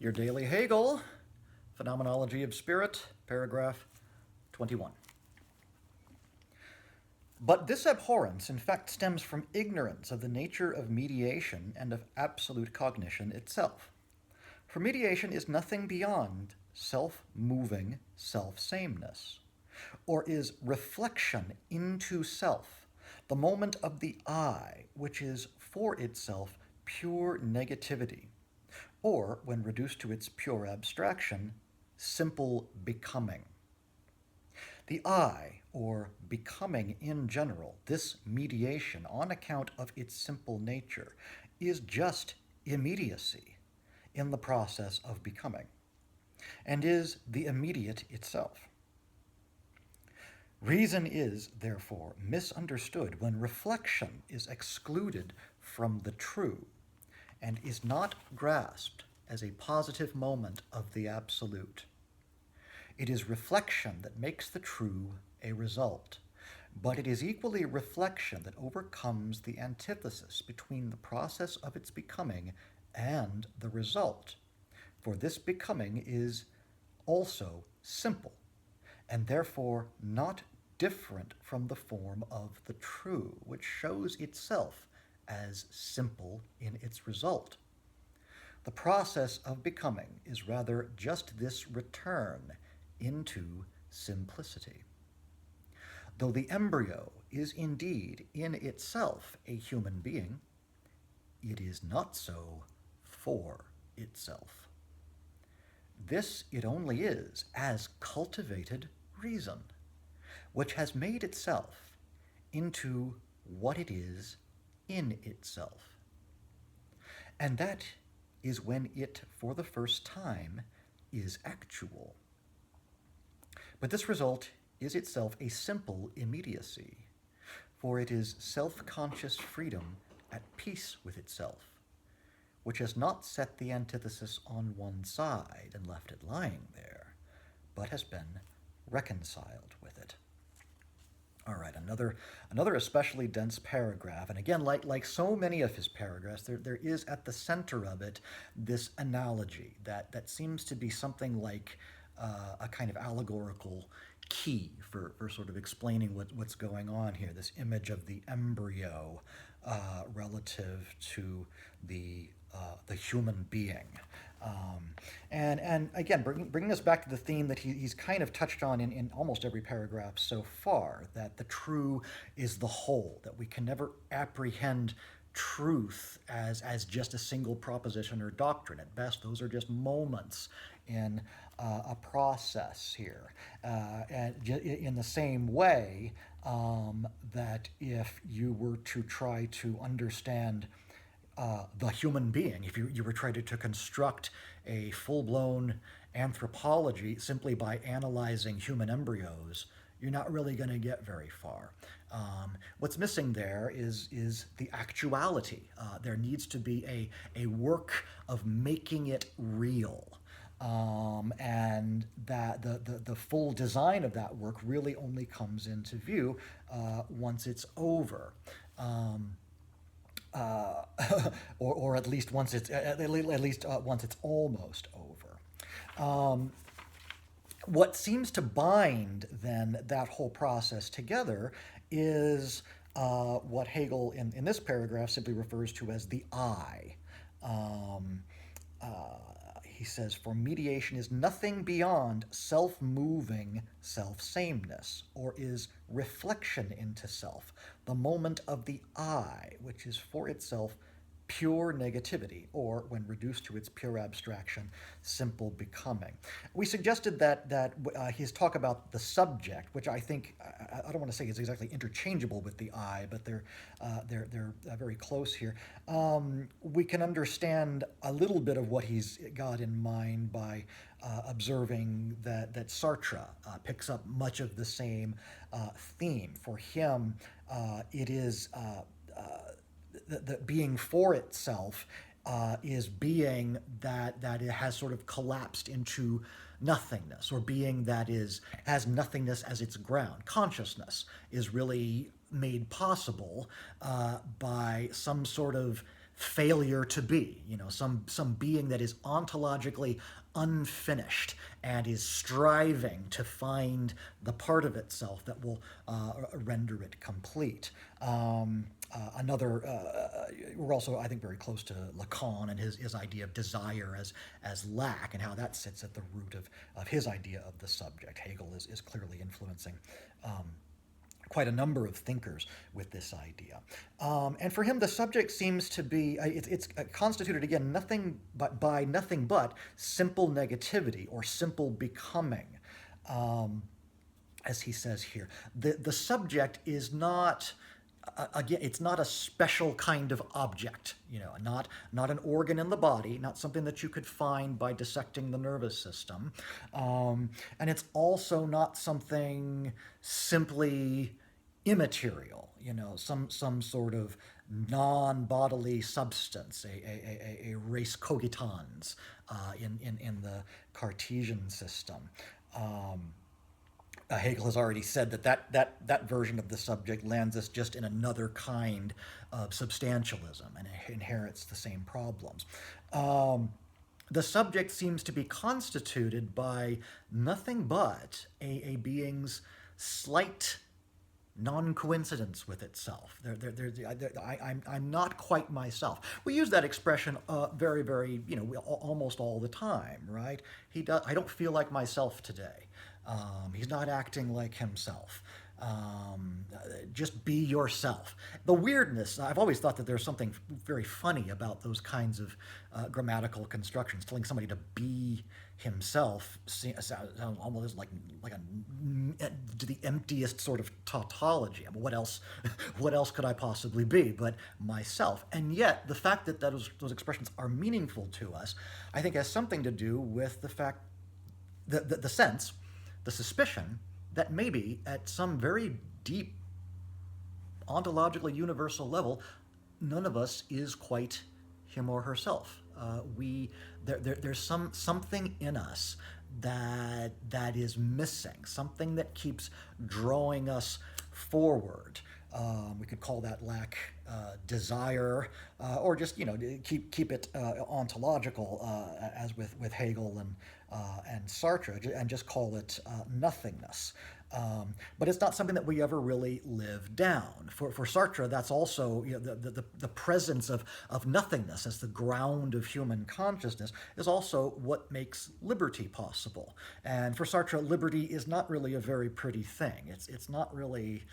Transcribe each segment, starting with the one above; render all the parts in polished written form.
Your daily Hegel, Phenomenology of Spirit, paragraph 21. But this abhorrence, in fact, stems from ignorance of the nature of mediation and of absolute cognition itself. For mediation is nothing beyond self-moving self-sameness, or is reflection into self, the moment of the I, which is for itself pure negativity, or, when reduced to its pure abstraction, simple becoming. The I, or becoming in general, this mediation, on account of its simple nature, is just immediacy in the process of becoming, and is the immediate itself. Reason is, therefore, misunderstood when reflection is excluded from the true, and is not grasped as a positive moment of the absolute. It is reflection that makes the true a result, but it is equally reflection that overcomes the antithesis between the process of its becoming and the result, for this becoming is also simple, and therefore not different from the form of the true, which shows itself as simple in its result. The process of becoming is rather just this return into simplicity. Though the embryo is indeed in itself a human being, it is not so for itself. This it only is as cultivated reason, which has made itself into what it is in itself. And that is when it, for the first time, is actual. But this result is itself a simple immediacy, for it is self-conscious freedom at peace with itself, which has not set the antithesis on one side and left it lying there, but has been reconciled with it. All right, another especially dense paragraph, and again, like so many of his paragraphs, there is at the center of it this analogy that seems to be something like a kind of allegorical key for sort of explaining what's going on here, this image of the embryo relative to the human being. And again, bringing us back to the theme that he's kind of touched on in almost every paragraph so far, that the true is the whole, that we can never apprehend truth as just a single proposition or doctrine. At best, those are just moments in a process here. And in the same way that if you were to try to understand the human being, if you were trying to construct a full-blown anthropology simply by analyzing human embryos, you're not really going to get very far. What's missing there is the actuality. There needs to be a work of making it real. And that the full design of that work really only comes into view once it's over. Or at least once it's once it's almost over. What seems to bind then that whole process together is what Hegel in this paragraph simply refers to as the I. He says, for mediation is nothing beyond self-moving self-sameness, or is reflection into self, the moment of the I, which is for itself pure negativity, or, when reduced to its pure abstraction, simple becoming. We suggested that his talk about the subject, which I think, I don't want to say is exactly interchangeable with the I, but they're very close here. We can understand a little bit of what he's got in mind by observing that Sartre picks up much of the same theme. For him, it is the being for itself is being that it has sort of collapsed into nothingness, or being that has nothingness as its ground. Consciousness is really made possible by some sort of failure to be, some being that is ontologically unfinished and is striving to find the part of itself that will render it complete. We're also, I think, very close to Lacan and his idea of desire as lack, and how that sits at the root of his idea of the subject. Hegel is clearly influencing quite a number of thinkers with this idea. And for him, the subject seems to be, it's constituted, again, by nothing but simple negativity or simple becoming. As he says here, the subject is not, again, it's not a special kind of object, not an organ in the body, not something that you could find by dissecting the nervous system. And it's also not something simply immaterial, some sort of non-bodily substance, a res cogitans in the Cartesian system. Hegel has already said that version of the subject lands us just in another kind of substantialism and inherits the same problems. The subject seems to be constituted by nothing but a being's slight non-coincidence with itself. I'm not quite myself. We use that expression very, very, almost all the time, right? I don't feel like myself today. He's not acting like himself. Just be yourself. The weirdness, I've always thought that there's something very funny about those kinds of grammatical constructions. Telling somebody to be himself sounds almost like the emptiest sort of tautology. I mean, what else could I possibly be but myself? And yet, the fact that those expressions are meaningful to us, I think, has something to do with the fact, the sense, the suspicion that maybe at some very deep, ontologically universal level, none of us is quite him or herself. There's something in us that is missing, something that keeps drawing us forward. We could call that lack desire, or just keep it ontological, as with Hegel and Sartre, and just call it nothingness. But it's not something that we ever really live down. For Sartre, that's also the presence of nothingness as the ground of human consciousness is also what makes liberty possible. And for Sartre, liberty is not really a very pretty thing. It's not really.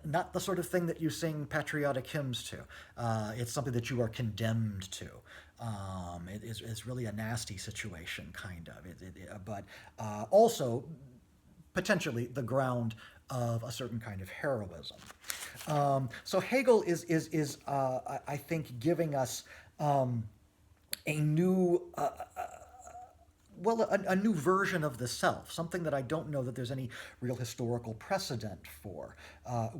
Not the sort of thing that you sing patriotic hymns to. It's something that you are condemned to. It's really a nasty situation, kind of. But also potentially the ground of a certain kind of heroism. So Hegel is I think, giving us a new. A new version of the self, something that I don't know that there's any real historical precedent for,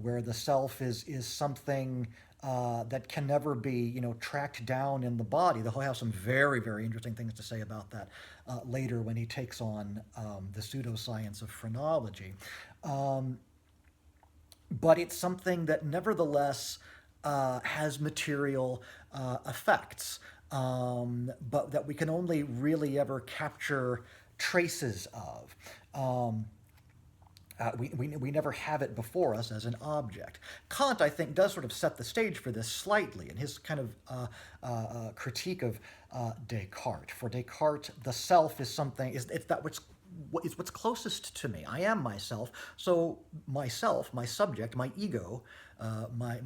where the self is something that can never be, tracked down in the body. He'll have some very, very interesting things to say about that later when he takes on the pseudoscience of phrenology. But it's something that nevertheless has material effects. But that we can only really ever capture traces of. We never have it before us as an object. Kant, I think, does sort of set the stage for this slightly in his kind of critique of Descartes. For Descartes, the self is something, it's what's closest to me. I am myself. So myself, my subject, my ego, my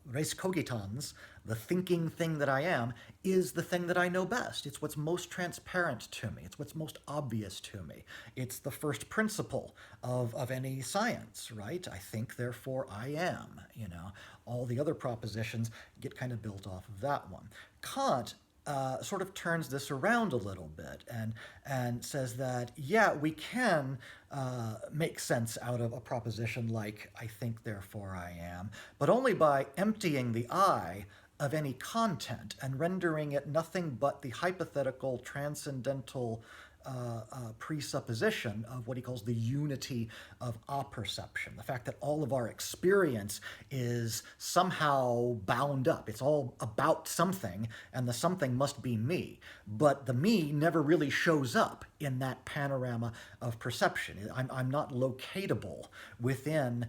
res cogitans, the thinking thing that I am, is the thing that I know best. It's what's most transparent to me. It's what's most obvious to me. It's the first principle of any science, right? I think, therefore I am. All the other propositions get kind of built off of that one. Kant sort of turns this around a little bit and says that, yeah, we can make sense out of a proposition like, I think, therefore I am, but only by emptying the I of any content and rendering it nothing but the hypothetical, transcendental presupposition of what he calls the unity of apperception, the fact that all of our experience is somehow bound up. It's all about something, and the something must be me. But the me never really shows up in that panorama of perception. I'm not locatable within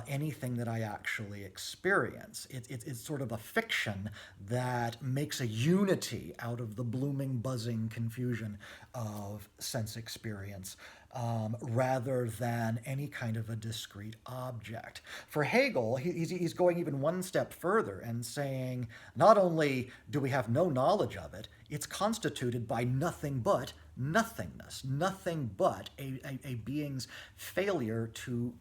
anything that I actually experience. It's sort of a fiction that makes a unity out of the blooming, buzzing confusion of sense experience, rather than any kind of a discrete object. For Hegel, he's going even one step further and saying, not only do we have no knowledge of it, it's constituted by nothing but nothingness, nothing but a being's failure to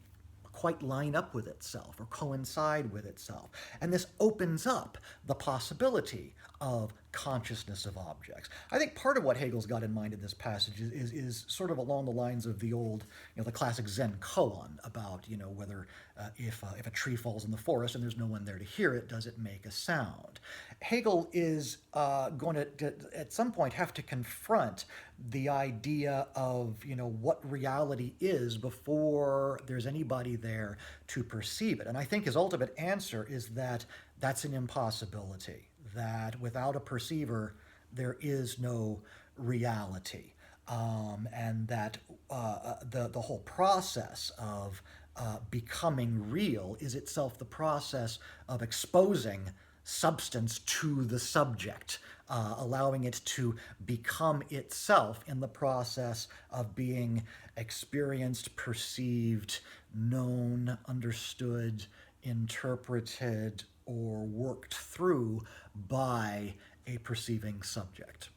quite line up with itself or coincide with itself. And this opens up the possibility of consciousness of objects. I think part of what Hegel's got in mind in this passage is sort of along the lines of the old, the classic Zen koan about, whether if a tree falls in the forest and there's no one there to hear it, does it make a sound? Hegel is going to, at some point, have to confront the idea of, what reality is before there's anybody there to perceive it. And I think his ultimate answer is that that's an impossibility, that without a perceiver, there is no reality. And that the whole process of becoming real is itself the process of exposing substance to the subject, allowing it to become itself in the process of being experienced, perceived, known, understood, interpreted, or worked through by a perceiving subject.